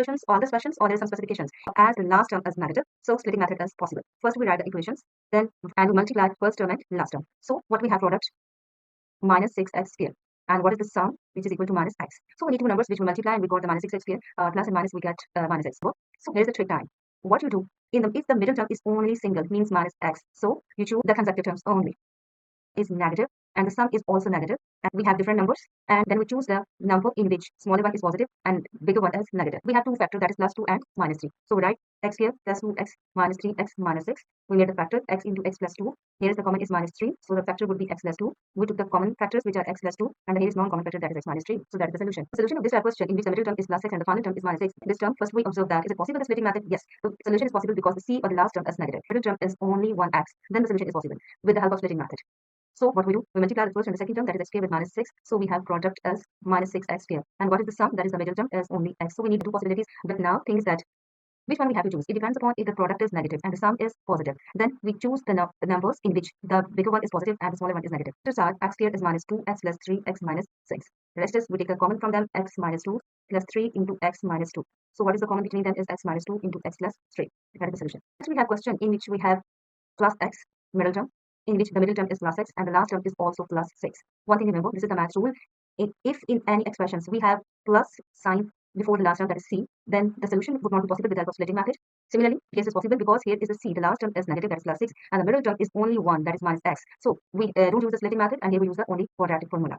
equations, all the expressions, or there is some specifications. As the last term is negative, so splitting method is possible. First we write the equations, then and we multiply first term and last term. So what we have product minus 6x square. And what is the sum, which is equal to minus x? So we need two numbers which we multiply, and we got the minus 6x square, plus and minus we get minus x. So here's the trick time. What you do, if the middle term is only single, means minus x, so you choose the consecutive terms only is negative and the sum is also negative, and we have different numbers, and then we choose the number in which smaller one is positive and bigger one is negative. We have two factors, that is plus 2 and minus 3. So we write x here plus 2x minus 3x minus 6. We made the factor x into x plus 2. Here is the common is minus 3, so the factor would be x plus 2. We took the common factors which are x plus 2, and here is non-common factor, that is x minus 3. So that is the solution. The solution of this question in which the middle term is plus 6 and the final term is minus 6. This term, first we observe that is it possible the splitting method? Yes. The solution is possible because the c or the last term is negative. Middle term is only 1x. Then the solution is possible with the help of splitting method. So what we do, we multiply the first and the second term, that is x square with minus 6. So we have product as minus 6x square. And what is the sum? That is the middle term is only x. So we need two possibilities. But now things that which one we have to choose. It depends upon if the product is negative and the sum is positive. Then we choose the numbers in which the bigger one is positive and the smaller one is negative. To start, x square is minus 2x plus 3x minus 6. The rest is we take a common from them, x minus 2 plus 3 into x minus 2. So what is the common between them is x minus 2 into x plus 3. That is the solution. Next we have question in which we have plus x middle term, in which the middle term is plus x and the last term is also plus 6. One thing remember, this is the math rule. If in any expressions we have plus sign before the last term, that is c, then the solution would not be possible with the help of splitting method. Similarly, case is possible because here is a c, the last term is negative, that is plus 6, and the middle term is only 1, that is minus x. So we don't use the splitting method, and here we use the only quadratic formula.